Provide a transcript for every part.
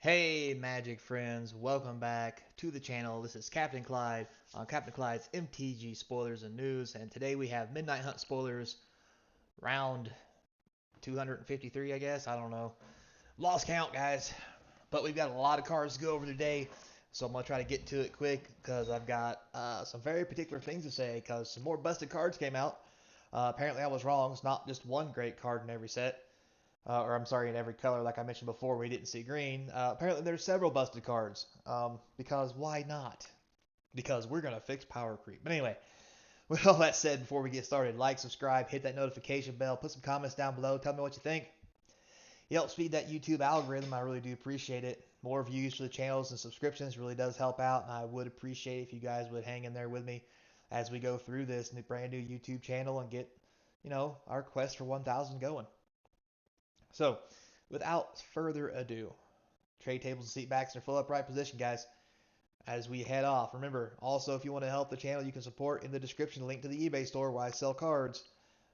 Hey Magic friends, welcome back to the channel. This is Capnclyde on Capnclyde's MTG Spoilers and News, and today we have Midnight Hunt spoilers, round 253 I guess, I don't know. Lost count guys, but we've got a lot of cards to go over today, so I'm going to try to get to it quick because I've got some very particular things to say because some more busted cards came out. Apparently I was wrong, it's not just one great card in every set. Or I'm sorry, in every color, like I mentioned before, we didn't see green. Apparently, there's several busted cards. Because why not? Because we're gonna fix power creep. But anyway, with all that said, before we get started, like, subscribe, hit that notification bell, put some comments down below, tell me what you think. It helps feed that YouTube algorithm. I really do appreciate it. More views for the channels and subscriptions really does help out, and I would appreciate if you guys would hang in there with me as we go through this brand new YouTube channel and get, our quest for 1,000 going. So, without further ado, tray tables and seat backs are full upright position, guys, as we head off. Remember, also, if you want to help the channel, you can support in the description link to the eBay store where I sell cards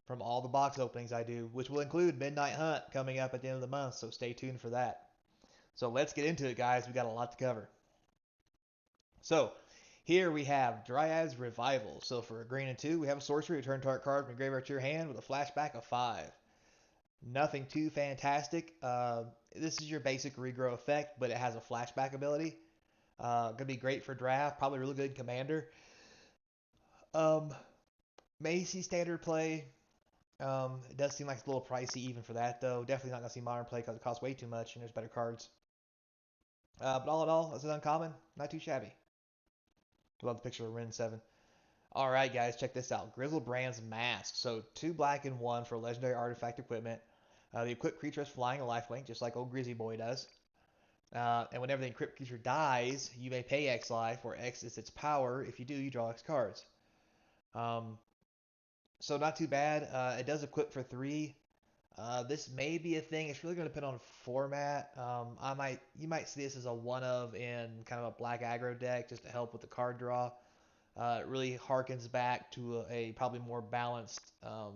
from all the box openings I do, which will include Midnight Hunt coming up at the end of the month, so stay tuned for that. So let's get into it, guys. We got a lot to cover. So, here we have Dryad Revival. So for a green and 2, we have a sorcery. Return target card from your graveyard to your hand with a flashback of 5. Nothing too fantastic. This is your basic regrow effect, but it has a flashback ability. Gonna be great for draft. Probably really good in commander. Um, may see standard play. It does seem like it's a little pricey even for that though. Definitely not gonna see modern play because it costs way too much and there's better cards. But all in all, it's an uncommon. Not too shabby. Love the picture of Ren 7. Alright guys, check this out. Grizzle Mask. So 2 black and 1 for legendary artifact equipment. The equipped creature has flying and lifelink, just like old Grizzly Boy does. And whenever the equipped creature dies, you may pay X life, where X is its power. If you do, you draw X cards. Um, so not too bad. It does equip for 3. This may be a thing. It's really going to depend on format. You might see this as a one of in kind of a black aggro deck just to help with the card draw. It really harkens back to a probably more balanced uh,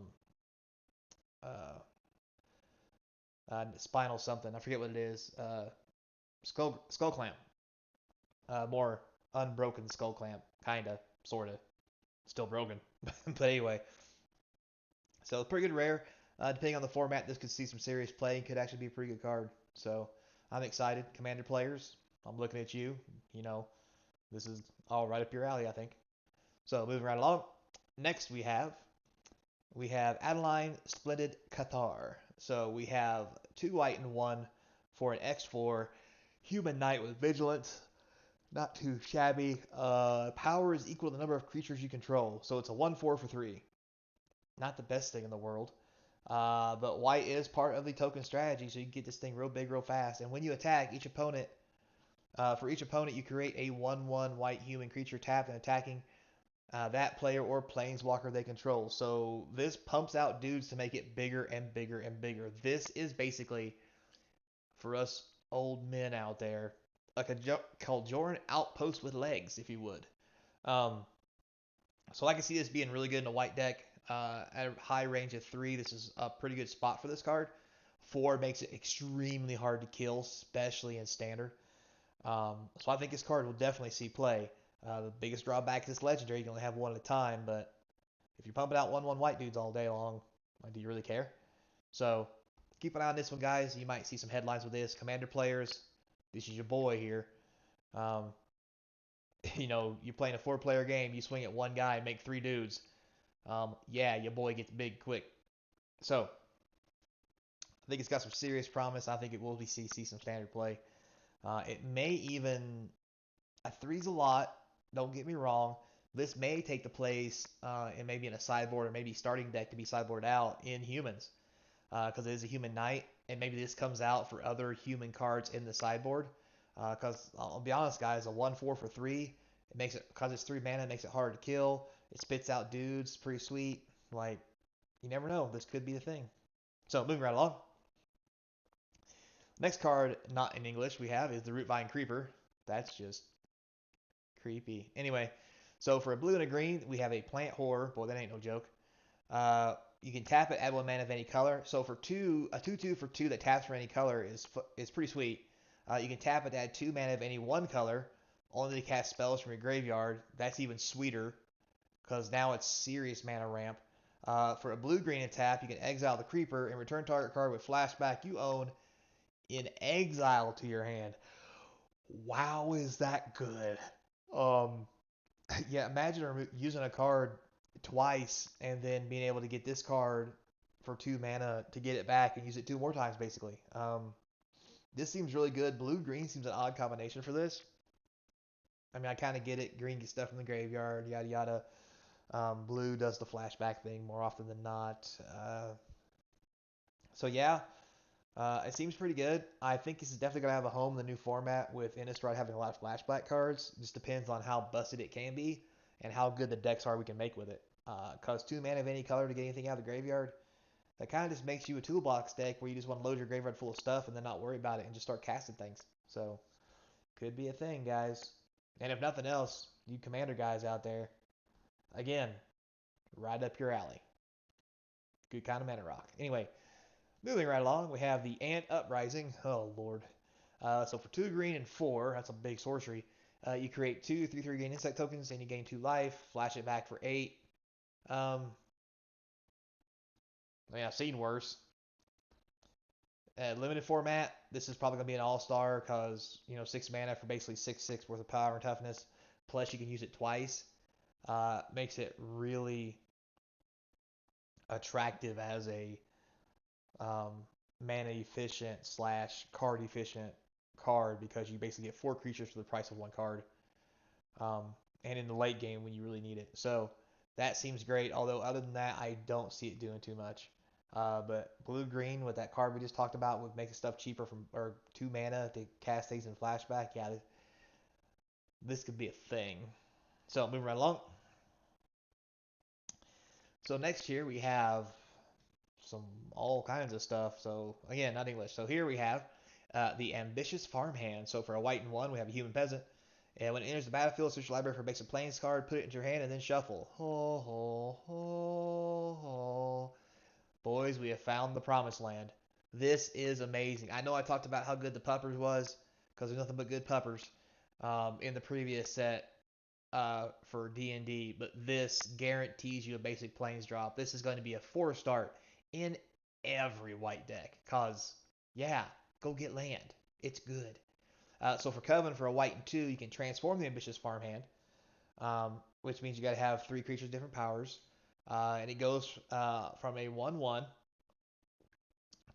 spinal something. I forget what it is. Skull Clamp. More unbroken Skull Clamp, kinda, sorta, still broken. But anyway, so pretty good rare. Depending on the format, this could see some serious play and could actually be a pretty good card. So I'm excited. Commander players, I'm looking at you. You know, this is all right up your alley, I think. So moving right along. Next we have Adaline Splendid Qatar. So we have 2 white and 1 for an X4 human knight with vigilance. Not too shabby. Power is equal to the number of creatures you control. So it's a 1/4 for 3. Not the best thing in the world. But white is part of the token strategy, so you can get this thing real big real fast. And when you attack, for each opponent, you create a 1/1 white human creature tapped and attacking that player or planeswalker they control. So this pumps out dudes to make it bigger and bigger and bigger. This is basically, for us old men out there, like a Kaldjoran outpost with legs, if you would. Um, so I can see this being really good in a white deck. At a high range of 3, this is a pretty good spot for this card. 4 makes it extremely hard to kill, especially in standard. So I think this card will definitely see play. The biggest drawback is it's legendary. You can only have one at a time, but if you're pumping out 1/1 white dudes all day long, like, do you really care? So keep an eye on this one, guys. You might see some headlines with this. Commander players, this is your boy here. Um, you're playing a 4-player game. You swing at one guy and make 3 dudes. Yeah, your boy gets big quick. So I think it's got some serious promise. I think it will see some standard play. It may even a 3's a lot. Don't get me wrong. This may take the place and maybe in a sideboard or maybe starting deck to be sideboarded out in humans because it is a human knight, and maybe this comes out for other human cards in the sideboard. Because I'll be honest, guys, a 1/4 for 3, it makes it because it's 3 mana, it makes it hard to kill. It spits out dudes, pretty sweet. Like, you never know, this could be the thing. So moving right along. Next card, not in English, we have is the Rootvine Creeper. That's just creepy. Anyway, so for a blue and a green, we have a Plant Horror. Boy, that ain't no joke. You can tap it, add 1 mana of any color. So for a 2/2 for 2 that taps for any color is pretty sweet. You can tap it to add 2 mana of any one color, only to cast spells from your graveyard. That's even sweeter, because now it's serious mana ramp. For a blue-green tap, you can exile the creeper and return target card with flashback you own in exile to your hand. Wow, is that good? Um, yeah, imagine using a card twice and then being able to get this card for 2 mana to get it back and use it 2 more times, basically. This seems really good. Blue-green seems an odd combination for this. I mean, I kind of get it. Green gets stuff from the graveyard, yada yada. Blue does the flashback thing more often than not. So yeah, it seems pretty good. I think this is definitely going to have a home in the new format with Innistrad having a lot of flashback cards. It just depends on how busted it can be and how good the decks are we can make with it. Because 2 mana of any color to get anything out of the graveyard, that kind of just makes you a toolbox deck where you just want to load your graveyard full of stuff and then not worry about it and just start casting things. So, could be a thing, guys. And if nothing else, you commander guys out there, again, right up your alley. Good kind of mana rock. Anyway, moving right along, we have the Ant Uprising. Oh, Lord. So for 2 green and 4, that's a big sorcery. You create 2 3/3 gain insight tokens and you gain 2 life. Flash it back for 8. Yeah, I've seen worse. Limited format, this is probably going to be an all-star because, 6 mana for basically 6/6 worth of power and toughness. Plus, you can use it twice. Makes it really attractive as a mana efficient / card efficient card because you basically get 4 creatures for the price of 1 card. And in the late game when you really need it. So that seems great. Although other than that, I don't see it doing too much. But blue-green with that card we just talked about would make the stuff cheaper or 2 mana to cast things in flashback. Yeah, this could be a thing. So moving right along. So next here we have all kinds of stuff. So again, not English. So here we have the Ambitious Farmhand. So for a white and 1, we have a human peasant. And when it enters the battlefield, search your library for a basic plains card, put it into your hand, and then shuffle. Ho, ho, ho, ho. Boys, we have found the promised land. This is amazing. I know I talked about how good the puppers was, because there's nothing but good puppers in the previous set for D&D, but this guarantees you a basic plains drop. This is going to be a 4-star in every white deck, because, yeah, go get land. It's good. So for Coven, for a white and 2, you can transform the Ambitious Farmhand, which means you got to have 3 creatures different powers. And it goes from a 1/1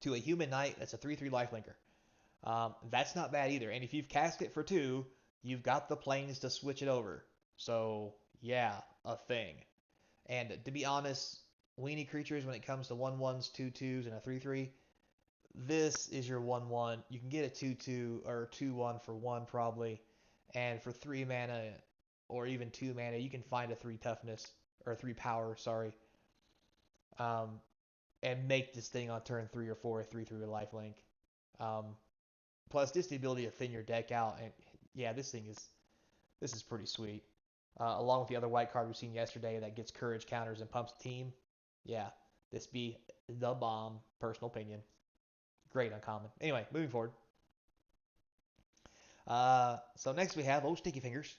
to a Human Knight that's a 3/3 lifelinker. That's not bad either. And if you've cast it for 2, you've got the planes to switch it over. So, yeah, a thing. And to be honest, weenie creatures when it comes to 1/1s, 2/2s, and a 3/3, this is your 1/1. You can get a 2/2 or 2/1 for 1 probably. And for 3 mana or even 2 mana, you can find a 3 toughness or 3 power, sorry. And make this thing on turn 3 or 4 a 3/3 lifelink. Plus just the ability to thin your deck out, and yeah, this is pretty sweet. Along with the other white card we've seen yesterday that gets courage counters and pumps the team. Yeah, this be the bomb, personal opinion. Great uncommon. Anyway, moving forward. So next we have Sticky Fingers.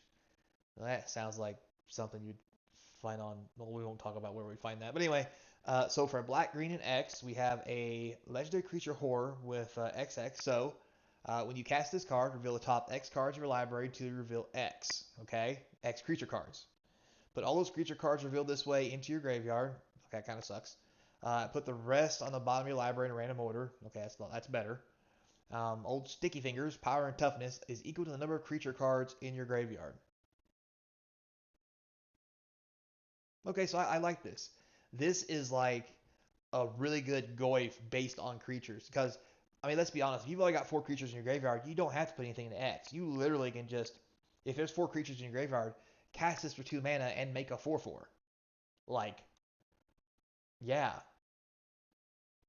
Well, that sounds like something you'd find on. Well, we won't talk about where we find that. But anyway, so for black, green, and X, we have a legendary creature horror with XX. So when you cast this card, reveal the top X cards of your library to reveal X. Okay, X creature cards. Put all those creature cards revealed this way into your graveyard. Okay, that kind of sucks. Put the rest on the bottom of your library in a random order. Okay, that's better. Old Sticky Fingers, power and toughness is equal to the number of creature cards in your graveyard. Okay, so I like this. This is like a really good Goif based on creatures. Because, I mean, let's be honest, if you've only got 4 creatures in your graveyard, you don't have to put anything into X. You literally can just, if there's 4 creatures in your graveyard, cast this for 2 mana and make a 4/4. Like, yeah.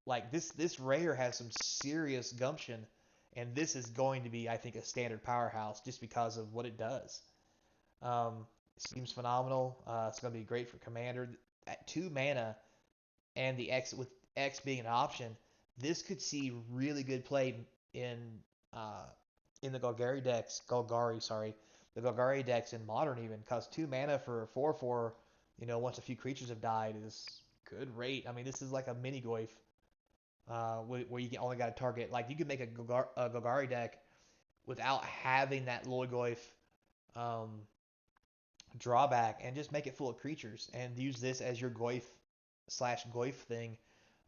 Like, this rare has some serious gumption, and this is going to be, I think, a standard powerhouse just because of what it does. Seems phenomenal. It's going to be great for Commander. At 2 mana, and the X with X being an option, this could see really good play in in the Golgari decks in Modern even, costs 2 mana for a 4/4, once a few creatures have died is good rate. I mean, this is like a mini Goyf, where you only got to target, like you could make a Golgari deck without having that Loygoyf um, drawback and just make it full of creatures and use this as your Goyf/Goyf thing,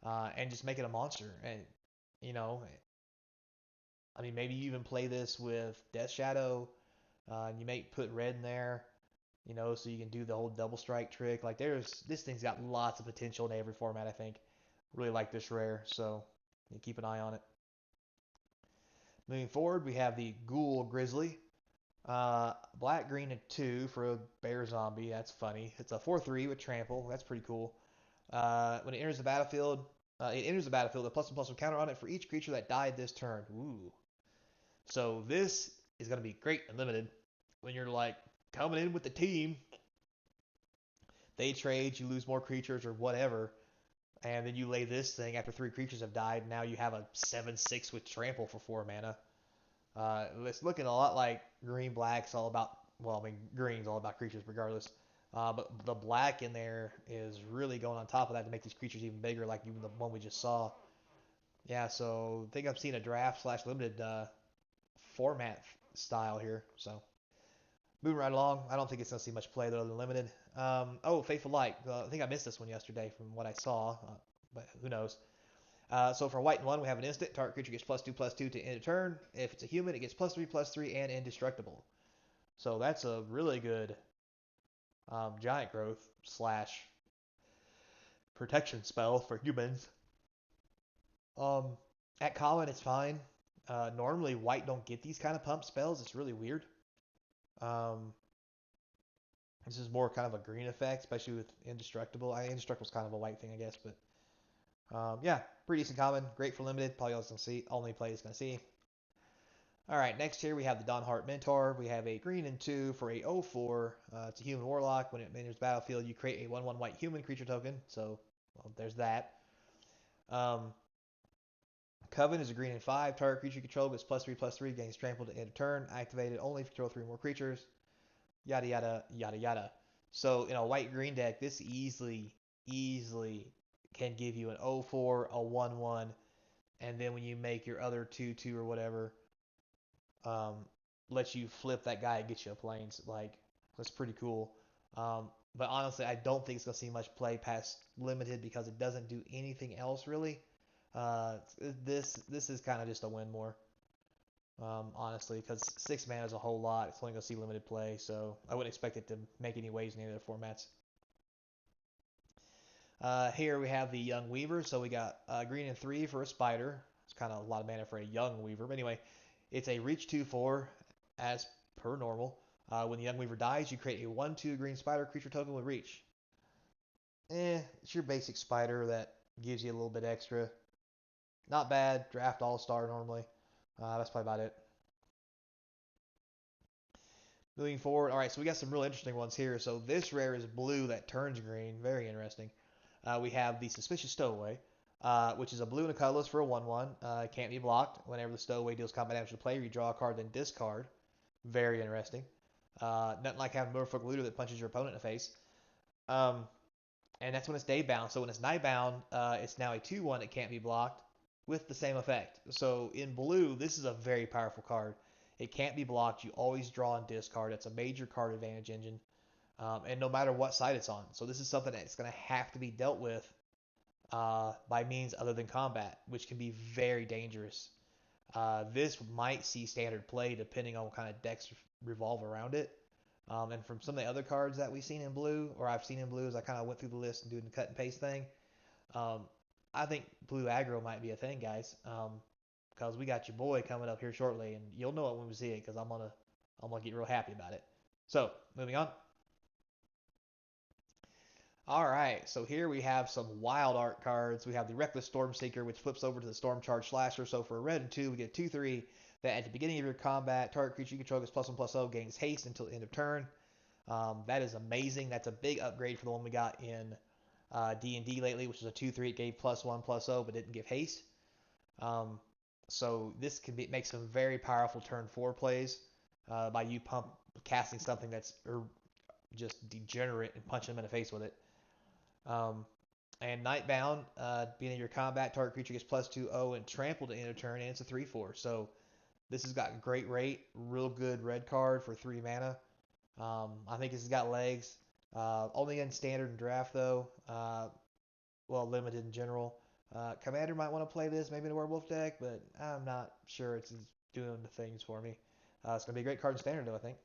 and just make it a monster. And you know, I mean, maybe you even play this with Death Shadow, and you may put red in there, so you can do the whole double strike trick. Like this thing's got lots of potential in every format. I think really like this rare, so you keep an eye on it. Moving forward, we have the Ghoul Grizzly. Black, green, and 2 for a bear zombie. That's funny. It's a 4/3 with trample. That's pretty cool. When it enters the battlefield, a +1/+1 counter on it for each creature that died this turn. Ooh. So this is going to be great and limited. When you're like coming in with the team, they trade, you lose more creatures or whatever, and then you lay this thing after 3 creatures have died. Now you have a 7/6 with trample for 4 mana. It's looking a lot like green black's all about, well, I mean, green's all about creatures regardless. But the black in there is really going on top of that to make these creatures even bigger, like even the one we just saw. Yeah, so I think I'm seeing a draft/limited format style here. So moving right along, I don't think it's going to see much play though than limited. Faithful Light. I think I missed this one yesterday from what I saw, but who knows. So for white and 1, we have an instant. Target creature gets +2/+2 to end a turn. If it's a human, it gets +3/+3 and indestructible. So that's a really good giant growth / protection spell for humans. At common, it's fine. Normally, white don't get these kind of pump spells. It's really weird. This is more kind of a green effect, especially with indestructible. Indestructible's kind of a white thing, I guess, but yeah, pretty decent common. Great for limited. Probably only play is going to see. Alright, next here we have the Donheart Mentor. We have a green and 2 for a 0/4. It's a human warlock. When it enters the battlefield, you create a 1/1 white human creature token. So, well, there's that. Coven is a green and 5. Target creature you control gets +3/+3, gains trample to end a turn. Activated only if you control 3 more creatures. Yada yada yada yada. So in a white green deck, this easily can give you an 0/4, a 1/1, and then when you make your other 2/2 or whatever, lets you flip that guy and get you a plains. Like, that's pretty cool. But honestly, I don't think it's gonna see much play past limited because it doesn't do anything else really. This is kind of just a win more. Honestly, because 6 mana is a whole lot. It's only going to see limited play, so I wouldn't expect it to make any waves in any other formats. Here we have the Young Weaver. So we got green and 3 for a spider. It's kind of a lot of mana for a Young Weaver. But anyway, it's a reach 2/4 as per normal. When the Young Weaver dies, you create a 1/2 green spider creature token with reach. It's your basic spider that gives you a little bit extra. Not bad. Draft all-star normally. That's probably about it. Moving forward, all right, so we got some real interesting ones here. So this rare is blue that turns green. Very interesting. We have the Suspicious Stowaway, which is a blue and a colorless for a 1/1. Can't be blocked. Whenever the Stowaway deals combat damage to the player, you draw a card, then discard. Very interesting. Nothing like having a Merfolk Looter that punches your opponent in the face. And that's when it's day bound. So when it's night bound, it's now a 2/1 that can't be blocked with the same effect. So in blue, this is a very powerful card. It can't be blocked. You always draw and discard. It's a major card advantage engine. And no matter what side it's on. So this is something that's going to have to be dealt with by means other than combat, which can be very dangerous. This might see standard play depending on what kind of decks revolve around it. And from some of the other cards that we've seen in blue, or I've seen in blue as I kind of went through the list and doing the cut and paste thing, I think blue aggro might be a thing, guys. Because we got your boy coming up here shortly, and you'll know it when we see it, because I'm gonna get real happy about it. So, moving on. Alright, so here we have some wild art cards. We have the Reckless Stormseeker, which flips over to the Storm Charge Slasher. So for a red and 2, we get 2/3 that at the beginning of your combat, target creature you control gets +1/+0, gains haste until the end of turn. That is amazing. That's a big upgrade for the one we got in D&D lately, which is a 2/3. It gave +1/+0, but didn't give haste. So this can make some very powerful turn 4 plays by you casting something that's just degenerate and punching them in the face with it. Um, and Nightbound, being in your combat, target creature gets +2/+0 and trampled at end of turn, and it's a 3/4. So this has got great rate, real good red card for 3 mana. I think this has got legs. Only in standard and draft though. Well, limited in general. Commander might want to play this maybe in a werewolf deck, but I'm not sure it's doing the things for me. It's going to be a great card in standard though, I think.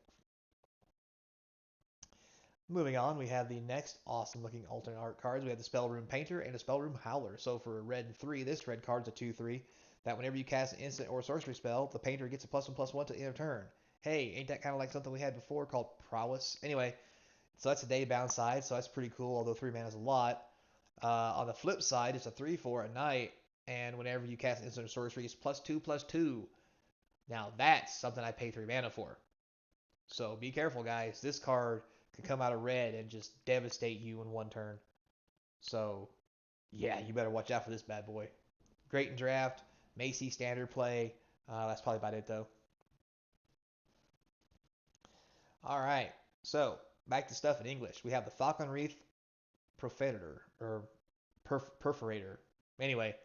Moving on, we have the next awesome looking alternate art cards. We have the Spellroom Painter and the Spellroom Howler. So for red and 3, this red card's a 2/3. That whenever you cast an instant or sorcery spell, the painter gets a +1/+1 to end of turn. Hey, ain't that kind of like something we had before called Prowess? Anyway, so that's a day bound side, so that's pretty cool, although 3 mana is a lot. On the flip side, it's a 3/4 at night, and whenever you cast an instant or sorcery, it's +2/+2. Now that's something I pay 3 mana for. So be careful, guys. This card could come out of red and just devastate you in one turn. So yeah, you better watch out for this bad boy. Great in draft, may see standard play. That's probably about it though. All right, so back to stuff in English. We have the Falcon Wreath Perforator or Perforator. Anyway,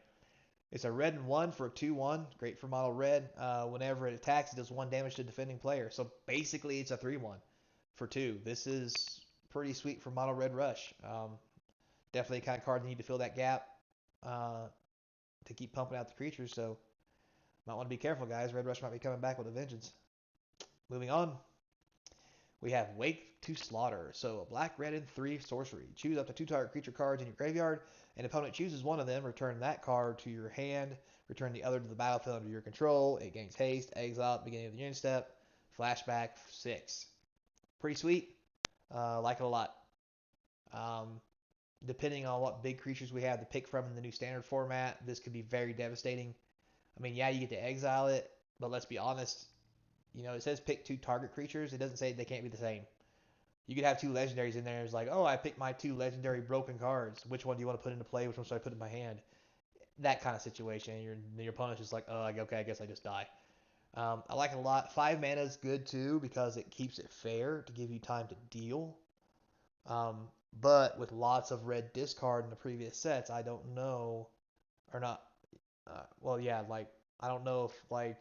it's a red and 1 for a 2/1. Great for mono red. Whenever it attacks, it does 1 damage to defending player. So basically, it's a 3/1 for 2. This is pretty sweet for mono red rush. Definitely a kind of card that need to fill that gap to keep pumping out the creatures. So might want to be careful, guys. Red rush might be coming back with a vengeance. Moving on, we have Wake to Slaughter. So a black, red, and 3 sorcery. Choose up to 2 target creature cards in your graveyard. An opponent chooses one of them. Return that card to your hand. Return the other to the battlefield under your control. It gains haste. Exile at the beginning of the end step. Flashback 6. Pretty sweet. Like it a lot. Depending on what big creatures we have to pick from in the new standard format, this could be very devastating. I mean, yeah, you get to exile it, but let's be honest. You know, it says pick 2 target creatures. It doesn't say they can't be the same. You could have 2 legendaries in there. It's like, oh, I picked my 2 legendary broken cards. Which one do you want to put into play? Which one should I put in my hand? That kind of situation. Your opponent's just like, oh, okay, I guess I just die. I like it a lot. 5 mana is good too because it keeps it fair to give you time to deal. But with lots of red discard in the previous sets, I don't know, or not. Well, yeah, like I don't know if like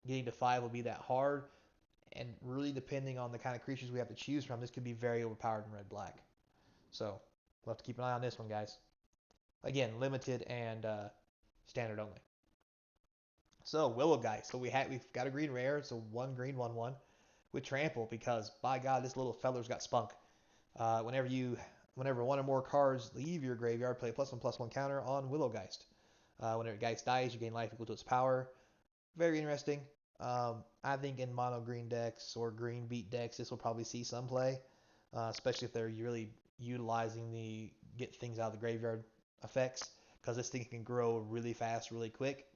getting to 5 will be that hard. And really depending on the kind of creatures we have to choose from, this could be very overpowered in red black. So we'll have to keep an eye on this one, guys. Again, limited and standard only. So Willowgeist. So we've got a green rare. So 1 green 1/1 with trample because by God, this little feller's got spunk. Whenever one or more cards leave your graveyard, play a +1/+1 counter on Willowgeist. Whenever Geist dies, you gain life equal to its power. Very interesting. I think in mono green decks or green beat decks, this will probably see some play, especially if they're really utilizing the get things out of the graveyard effects, because this thing can grow really fast, really quick,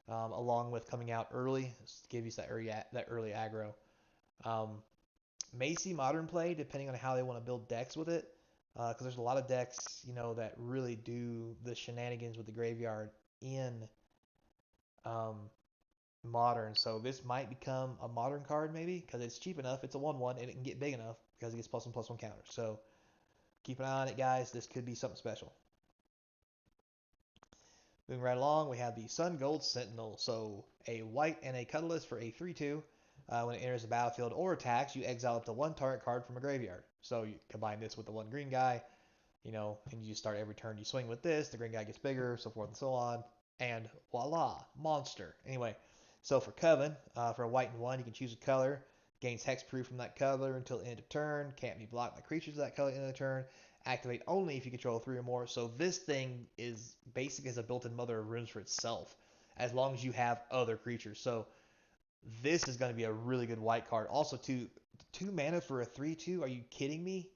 along with coming out early, give you that early aggro. Um, may see modern play depending on how they want to build decks with it, because there's a lot of decks, that really do the shenanigans with the graveyard in um, modern. So this might become a modern card maybe because it's cheap enough. It's a 1/1 and it can get big enough because it gets +1/+1 counter. So keep an eye on it, guys. This could be something special. Moving right along, we have the Sun Gold Sentinel. So a white and a colorless for a 3/2. When it enters the battlefield or attacks, you exile up to 1 target card from a graveyard. So you combine this with the 1 green guy, and you start every turn you swing with this. The green guy gets bigger, so forth and so on. And voila, monster. Anyway, so for Coven, for a white and 1, you can choose a color. Gains hexproof from that color until end of turn. Can't be blocked by creatures of that color end of the turn. Activate only if you control 3 or more. So this thing is basically as a built-in mother of runes for itself, as long as you have other creatures. So this is going to be a really good white card. Also, 2 mana for a 3/2. Are you kidding me?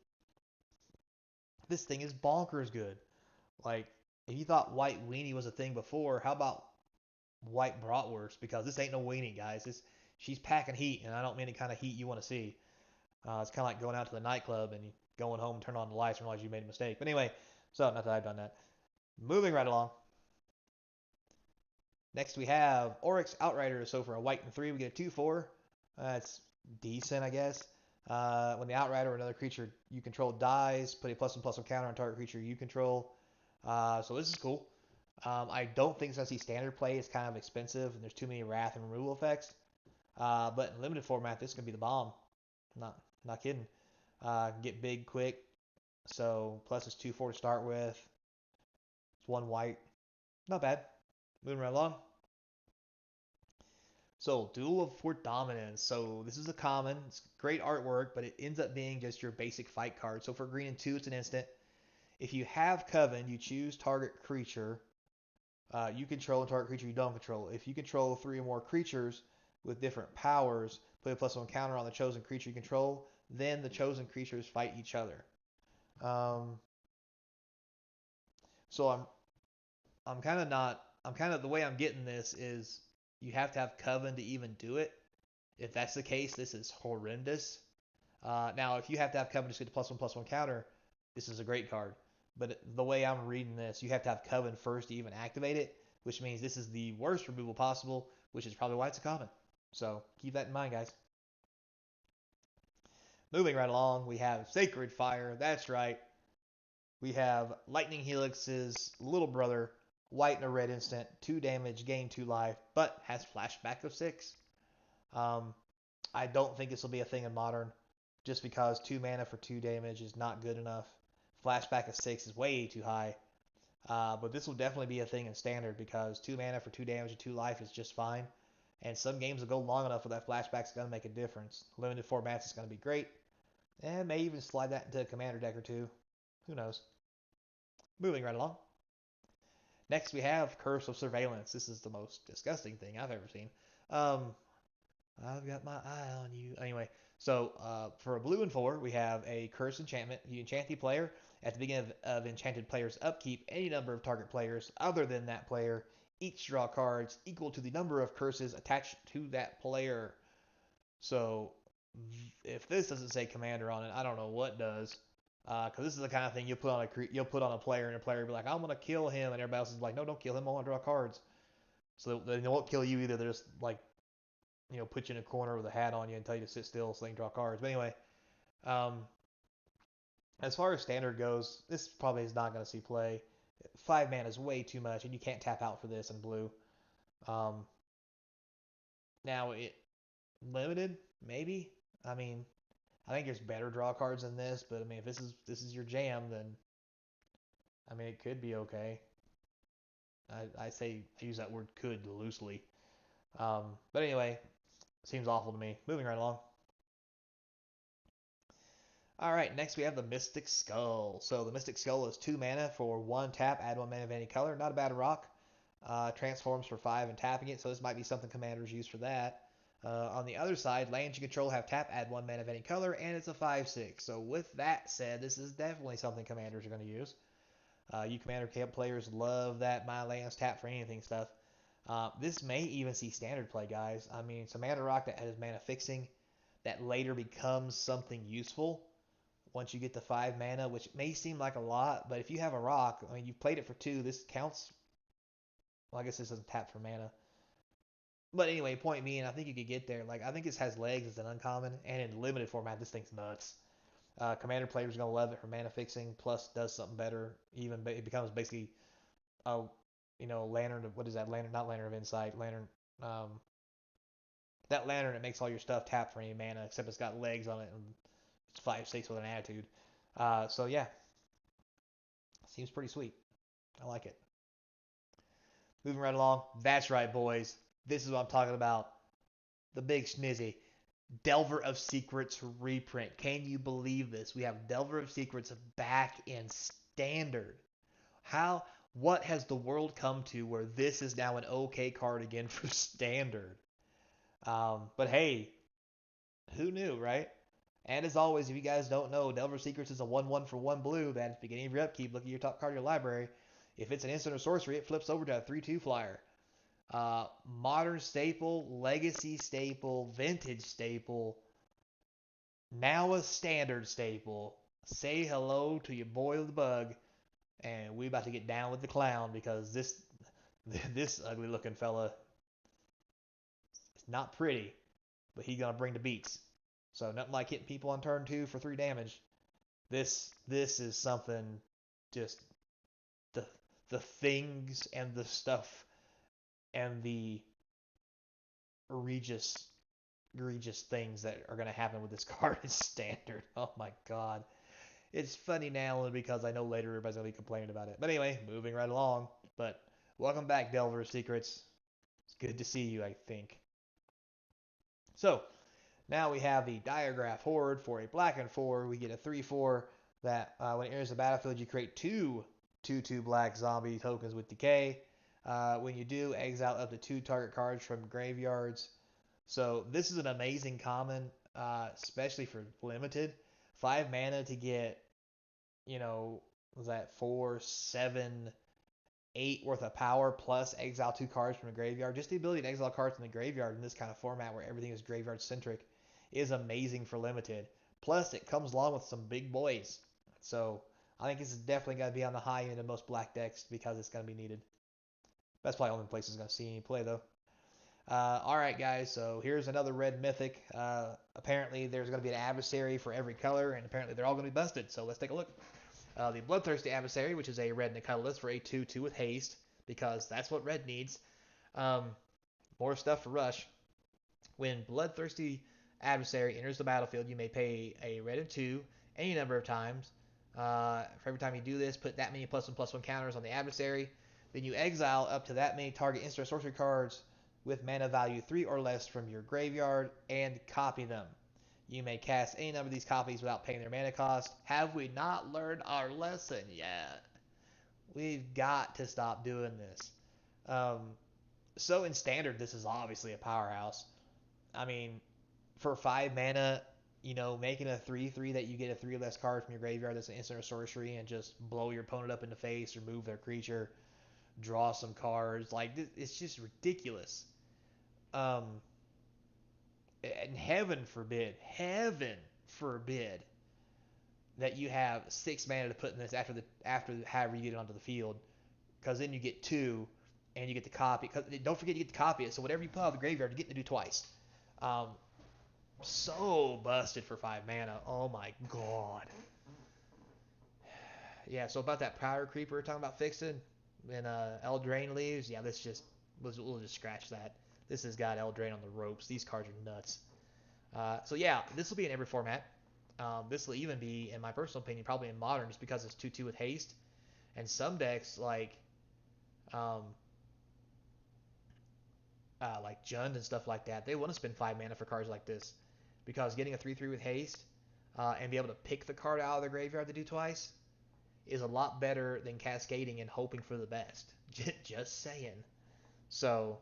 This thing is bonkers good. Like, if you thought white weenie was a thing before, how about white bratwurst? Because this ain't no weenie, guys. She's packing heat, and I don't mean the kind of heat you want to see. It's kind of like going out to the nightclub and going home, turn on the lights, and realize you made a mistake. But anyway, so not that I've done that. Moving right along. Next we have Oryx Outrider. So for a white and 3, we get a 2/4. That's decent, I guess. When the Outrider or another creature you control dies, put a +1/+1 counter on target creature you control. So this is cool. I don't think since standard play is kind of expensive and there's too many wrath and removal effects. But in limited format, this is gonna be the bomb. Not kidding. Get big quick. So plus it's 2/4 to start with. It's 1 white. Not bad. Moving right along. So, Duel of Fort Dominance. So, this is a common. It's great artwork, but it ends up being just your basic fight card. So, for green and 2, it's an instant. If you have Coven, you choose target creature you control and target creature you don't control. If you control 3 or more creatures with different powers, put a +1 counter on the chosen creature you control, then the chosen creatures fight each other. Um, so, I'm kind of not. I'm kind of the way I'm getting this is you have to have Coven to even do it. If that's the case, this is horrendous. Now, if you have to have Coven to get the +1/+1 counter, this is a great card. But the way I'm reading this, you have to have Coven first to even activate it, which means this is the worst removal possible, which is probably why it's a common. So keep that in mind, guys. Moving right along, we have Sacred Fire. That's right. We have Lightning Helix's little brother, white and a red instant, 2 damage, gain 2 life, but has flashback of 6. Um, I don't think this will be a thing in Modern, just because 2 mana for 2 damage is not good enough. Flashback of 6 is way too high. But this will definitely be a thing in Standard, because 2 mana for 2 damage and 2 life is just fine. And some games will go long enough where that flashback's going to make a difference. Limited formats is going to be great. And may even slide that into a Commander deck or two. Who knows? Moving right along. Next we have Curse of Surveillance. This is the most disgusting thing I've ever seen. I've got my eye on you. Anyway, so for a blue and 4, we have a Curse enchantment. You enchant the player. At the beginning of enchanted player's upkeep, any number of target players other than that player each draw cards equal to the number of curses attached to that player. So if this doesn't say commander on it, I don't know what does. Because this is the kind of thing you'll put on a player, and a player will be like, I'm gonna kill him, and everybody else is like, no, don't kill him. I want to draw cards. So they won't kill you either. They're just like, put you in a corner with a hat on you and tell you to sit still so they can draw cards. But anyway, um, as far as standard goes, this probably is not going to see play. 5 mana is way too much, and you can't tap out for this in blue. Um, Now, it limited, maybe. I mean, I think there's better draw cards than this, but I mean, if this is your jam, then I mean, it could be okay. I use that word could loosely. But anyway, seems awful to me. Moving right along. All right, next we have the Mystic Skull. So the Mystic Skull is 2 mana for 1 tap, add 1 mana of any color. Not a bad rock. Transforms for 5 and tapping it, so this might be something commanders use for that. On the other side, lands you control have tap, add 1 mana of any color, and it's a 5/6. So with that said, this is definitely something commanders are going to use. You commander camp players love that my lands tap for anything stuff. This may even see standard play, guys. I mean, it's a mana rock that has mana fixing that later becomes something useful once you get to 5 mana, which may seem like a lot, but if you have a rock, I mean, you've played it for 2, this counts. Well, I guess this doesn't tap for mana. But anyway, point being, I think you could get there. Like, I think this has legs as an uncommon, and in limited format, this thing's nuts. Commander players are going to love it for mana fixing, plus does something better. Even it becomes basically a, lantern of, what is that? Lantern, not Lantern of Insight, Lantern, that lantern that makes all your stuff tap for any mana, except it's got legs on it, and it's 5/6 with an attitude. So yeah, seems pretty sweet. I like it. Moving right along. That's right, boys. This is what I'm talking about. The big snizzy. Delver of Secrets reprint. Can you believe this? We have Delver of Secrets back in standard. What has the world come to where this is now an okay card again for standard? But hey, who knew, right? And as always, if you guys don't know, Delver of Secrets is a 1/1 for 1 blue. That at the beginning of your upkeep, look at your top card of your library. If it's an instant or sorcery, it flips over to a 3/2 flyer. Modern staple, legacy staple, vintage staple, now a standard staple. Say hello to your boy the bug, and we about to get down with the clown because This ugly looking fella is not pretty, but he's gonna bring the beats. So nothing like hitting people on turn 2 for 3 damage. This is something, just the the things and the stuff and the egregious egregious things that are gonna happen with this card is standard. Oh my god. It's funny now only because I know later everybody's gonna be complaining about it. But anyway, moving right along. But welcome back, Delver Secrets. It's good to see you, I think. So now we have the Diagraph Hoard for a black and 4. We get a 3/4 that when it enters the battlefield, you create two 2/2 black zombie tokens with decay. When you do, exile up to 2 target cards from graveyards. So this is an amazing common, especially for limited. 5 mana to get, was that 4, 7, 8 worth of power plus exile 2 cards from the graveyard. Just the ability to exile cards from the graveyard in this kind of format where everything is graveyard centric is amazing for limited. Plus, it comes along with some big boys. So I think this is definitely going to be on the high end of most black decks because it's going to be needed. That's probably the only place it's going to see any play, though. Alright, guys, so here's another red mythic. Apparently, there's going to be an adversary for every color, and apparently they're all going to be busted. So let's take a look. The Bloodthirsty adversary, which is a red Nicolas for a 2/2 with haste, because that's what red needs. More stuff for Rush. When Bloodthirsty adversary enters the battlefield, you may pay a red of 2 any number of times. For every time you do this, put that many +1/+1 counters on the adversary. Then you exile up to that many target instant sorcery cards with mana value 3 or less from your graveyard and copy them. You may cast any number of these copies without paying their mana cost. Have we not learned our lesson yet? We've got to stop doing this. So in standard, this is obviously a powerhouse. I mean, for 5 mana, making a 3/3 that you get a 3 less card from your graveyard that's an instant or sorcery and just blow your opponent up in the face, remove their creature, draw some cards. Like, it's just ridiculous. And heaven forbid that you have 6 mana to put in this after however you get it onto the field, because then you get 2 and you get to copy. Cause don't forget you get to copy it. So whatever you put out of the graveyard, you get to do twice. So busted for 5 mana. Oh my god. Yeah. So about that power creeper we're talking about fixing, when Eldraine leaves, yeah, we'll just scratch that. This has got Eldraine on the ropes. These cards are nuts. So yeah, this will be in every format. This will even be, in my personal opinion, probably in modern, just because it's 2/2 with haste. And some decks um, like Jund and stuff like that, they want to spend 5 mana for cards like this, because getting a 3/3 with haste and be able to pick the card out of the graveyard to do twice is a lot better than cascading and hoping for the best. Just saying. So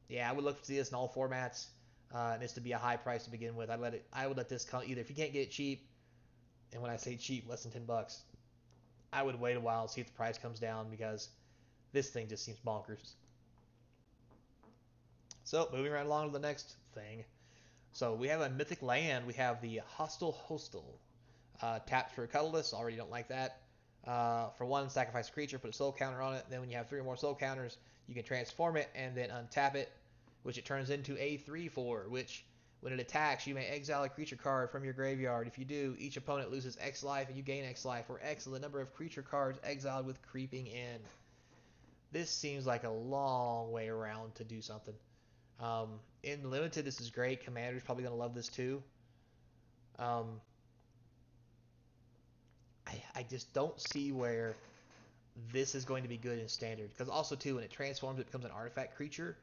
yeah, I would look to see this in all formats. And it's to be a high price to begin with. I would let this come either if you can't get it cheap, and when I say cheap, less than $10, I would wait a while and see if the price comes down, because this thing just seems bonkers. So moving right along to the next thing. So we have a Mythic Land. We have the Hostile Hostel. Tapped for a colorless. Already don't like that. For 1, sacrifice a creature, put a soul counter on it. Then when you have 3 or more soul counters, you can transform it and then untap it, which it turns into a 3/4, which when it attacks, you may exile a creature card from your graveyard. If you do, each opponent loses X life and you gain X life, where X is the number of creature cards exiled with creeping in. This seems like a long way around to do something. In limited, this is great. Commander's probably going to love this too. Um, I just don't see where this is going to be good in standard. Because also too, when it transforms, it becomes an artifact creature,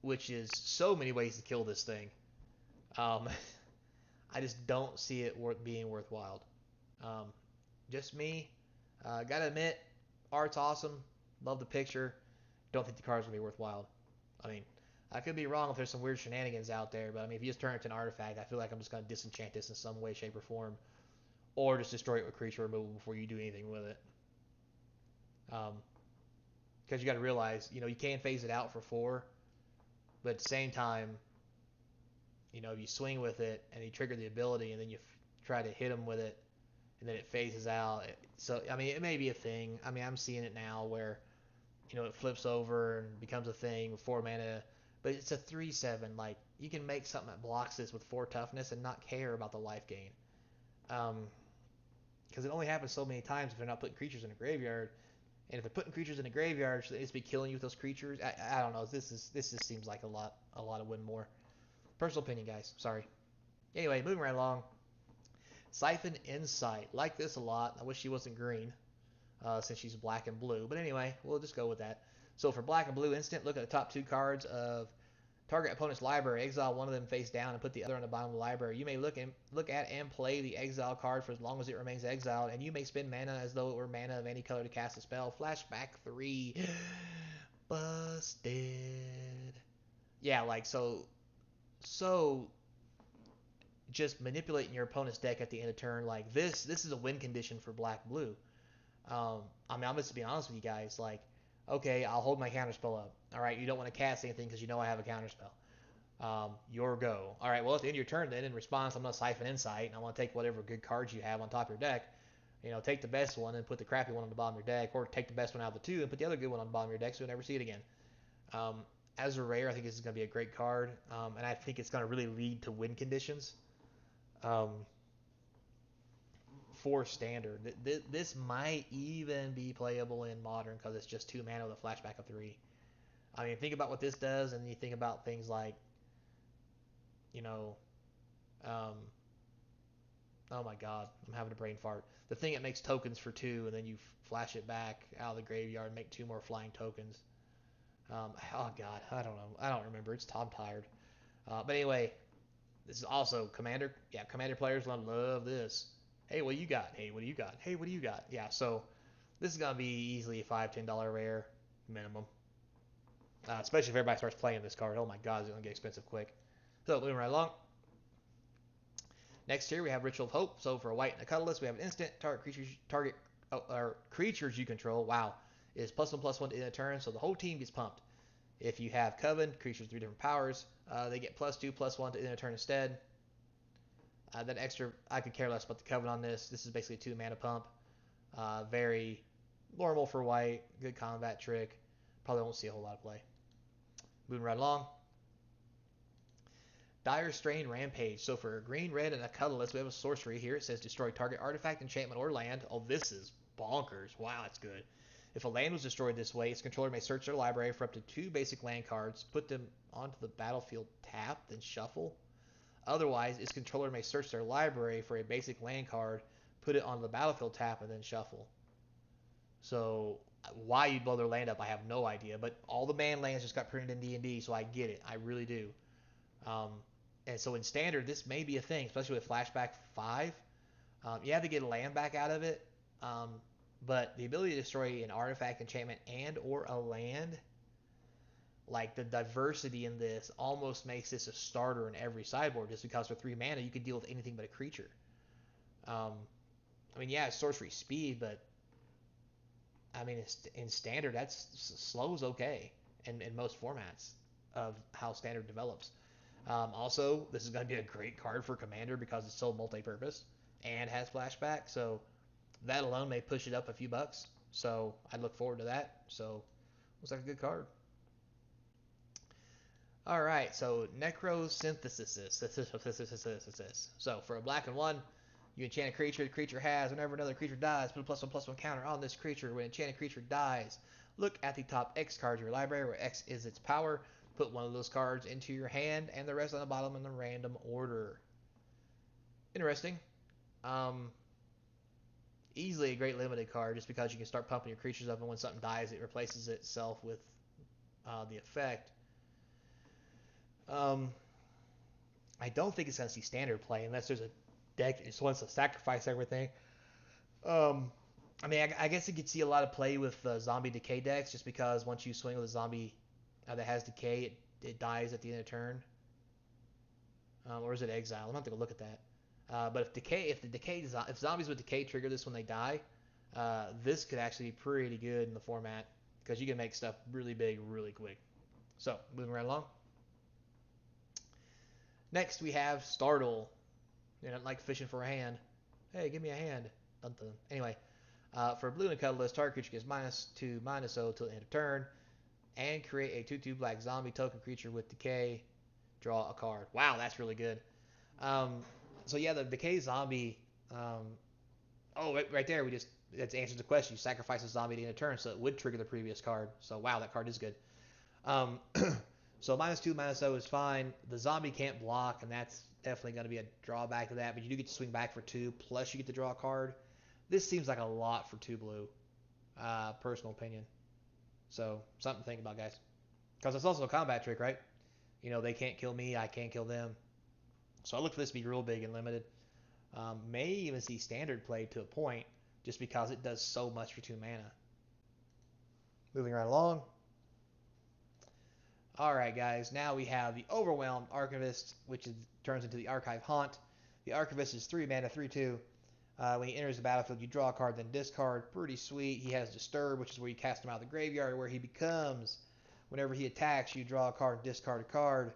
which is so many ways to kill this thing. Um, I just don't see it being worthwhile. Um, just me. Gotta admit, art's awesome. Love the picture. Don't think the card's gonna be worthwhile. I mean, I could be wrong if there's some weird shenanigans out there, but I mean, if you just turn it to an artifact, I feel like I'm just gonna disenchant this in some way, shape, or form, or just destroy it with creature removal before you do anything with it. Because you got to realize, you can phase it out for 4, but at the same time, if you swing with it and you trigger the ability and then you try to hit them with it and then it phases out. So, I mean, it may be a thing. I mean, I'm seeing it now where you know, it flips over and becomes a thing with 4 mana, but it's a 3/7. Like, you can make something that blocks this with 4 toughness and not care about the life gain. Because it only happens so many times if they're not putting creatures in a graveyard. And if they're putting creatures in a graveyard, should they just be killing you with those creatures? I don't know. This just seems like a lot of win more. Personal opinion, guys. Sorry. Anyway, moving right along. Siphon Insight. Like this a lot. I wish she wasn't green, since she's black and blue. But anyway, we'll just go with that. So for black and blue instant, look at the top 2 cards of target opponent's library. Exile one of them face down and put the other on the bottom of the library. You may look at and play the exile card for as long as it remains exiled, and you may spend mana as though it were mana of any color to cast a spell. Flashback 3. Busted. Yeah, like so just manipulating your opponent's deck at the end of turn like this is a win condition for black blue. I mean, I'm just to be honest with you guys, like, okay, I'll hold my counterspell up. All right, you don't want to cast anything because you know I have a counterspell. Your go. All right, well, at the end of your turn, then in response, I'm going to Siphon Insight, and I want to take whatever good cards you have on top of your deck. You know, take the best one and put the crappy one on the bottom of your deck, or take the best one out of the 2 and put the other good one on the bottom of your deck so you'll never see it again. As a rare, I think this is going to be a great card, and I think it's going to really lead to win conditions. For standard, this might even be playable in modern because it's just 2 mana with a flashback of 3. I mean, think about what this does, and you think about things like, you know, um, oh my god, I'm having a brain fart. The thing that makes tokens for 2, and then you flash it back out of the graveyard and make 2 more flying tokens. Oh god, I don't know. I don't remember. I'm tired. But anyway, this is also Commander. Yeah, Commander players love this. Hey, what do you got? Hey, what do you got? Hey, what do you got? Yeah, so this is going to be easily a $5-10 rare minimum. Especially if everybody starts playing this card. Oh my god, it's going to get expensive quick. So, moving right along. Next here we have Ritual of Hope. So for a white and a colorless, we have an instant. Creatures you control, wow, is +1/+1 to end a turn, so the whole team gets pumped. If you have Coven, creatures 3 different powers, they get +2/+1 to end a turn instead. That extra, I could care less about the Coven on this. This is basically a 2 mana pump. Very normal for white. Good combat trick. Probably won't see a whole lot of play. Moving right along. Dire Strain Rampage. So for a green, red, and a colorless, we have a sorcery here. It says destroy target artifact, enchantment, or land. Oh, this is bonkers. Wow, that's good. If a land was destroyed this way, its controller may search their library for up to 2 basic land cards, put them onto the battlefield tapped, then shuffle. Otherwise, its controller may search their library for a basic land card, put it onto the battlefield tap, and then shuffle. So why you'd blow their land up, I have no idea. But all the man lands just got printed in D&D, so I get it. I really do. And so in Standard, this may be a thing, especially with Flashback 5. You have to get a land back out of it. But the ability to destroy an artifact, enchantment, and or a land, like the diversity in this almost makes this a starter in every sideboard, just because for 3 mana you can deal with anything but a creature. I mean, yeah, it's sorcery speed, but I mean, in Standard, that's slow's okay in most formats of how Standard develops. Also, this is going to be a great card for Commander because it's so multi-purpose and has flashback, so that alone may push it up a few bucks. So I'd look forward to that. So looks like a good card. All right, so Necrosynthesis. So for a black and 1, you enchant a creature. The creature has, whenever another creature dies, put a +1/+1 counter on this creature. When an enchanted creature dies, look at the top X card of your library, where X is its power. Put one of those cards into your hand, and the rest on the bottom in the random order. Interesting. Easily a great limited card, just because you can start pumping your creatures up, and when something dies, it replaces itself with the effect. I don't think it's going to see Standard play unless there's a deck that just wants to sacrifice everything. I mean, I guess you could see a lot of play with zombie decay decks, just because once you swing with a zombie that has decay, it dies at the end of turn. Or is it exile? I'm not going to look at that. But if zombies with decay trigger this when they die, this could actually be pretty good in the format because you can make stuff really big really quick. So moving right along. Next we have Startle. You know, like fishing for a hand. Hey, give me a hand. Dun, dun. Anyway, For blue and colorless, target creature gets -2/-0 till the end of turn, and create a 2/2 black zombie token creature with decay. Draw a card. Wow, that's really good. Um, so yeah, the decay zombie. Oh, right there, that answers the question. You sacrifice a zombie at the end of turn, so it would trigger the previous card. So wow, that card is good. Um, so -2/-0 is fine. The zombie can't block, and that's definitely going to be a drawback to that. But you do get to swing back for 2, plus you get to draw a card. This seems like a lot for 2 blue. Personal opinion. So something to think about, guys. Because it's also a combat trick, right? You know, they can't kill me, I can't kill them. So I look for this to be real big and limited. May even see standard played to a point, just because it does so much for 2 mana. Moving right along. Alright, guys, now we have the Overwhelmed Archivist, which turns into the Archive Haunt. The Archivist is 3 mana, 3/2. When he enters the battlefield, you draw a card, then discard. Pretty sweet. He has Disturb, which is where you cast him out of the graveyard, where he becomes, whenever he attacks, you draw a card and discard a card,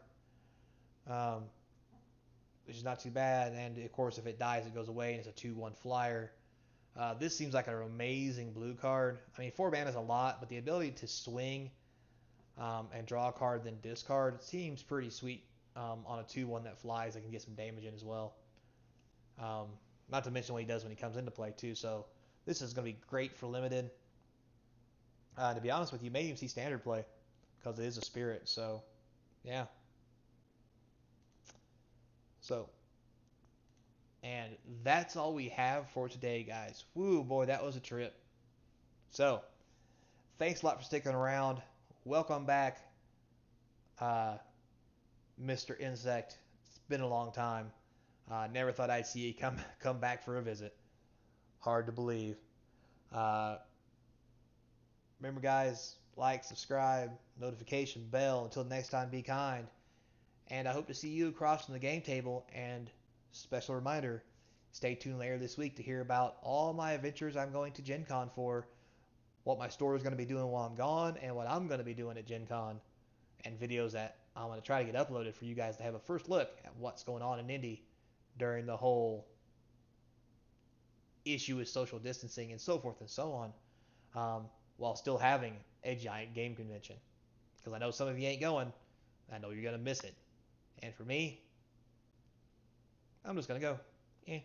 um, which is not too bad. And, of course, if it dies, it goes away, and it's a 2/1 flyer. This seems like an amazing blue card. I mean, 4 mana is a lot, but the ability to swing and draw a card, then discard, seems pretty sweet on a 2/1 that flies. That can get some damage in as well. Not to mention what he does when he comes into play, too. So this is going to be great for limited. To be honest with you, you may even see standard play because it is a spirit. So, yeah. So, and that's all we have for today, guys. Woo, boy, that was a trip. So, thanks a lot for sticking around. Welcome back, uh, Mr. Insect. It's been a long time. Never thought I'd see you come back for a visit. Hard to believe. Uh, remember, guys, like, subscribe, notification bell. Until next time, be kind. And I hope to see you across from the game table. And special reminder, stay tuned later this week to hear about all my adventures I'm going to Gen Con for, what my store is going to be doing while I'm gone, and what I'm going to be doing at Gen Con, and videos that I'm going to try to get uploaded for you guys to have a first look at what's going on in Indy during the whole issue with social distancing and so forth and so on, while still having a giant game convention. Because I know some of you ain't going. I know you're going to miss it. And for me, I'm just going to go. Eh.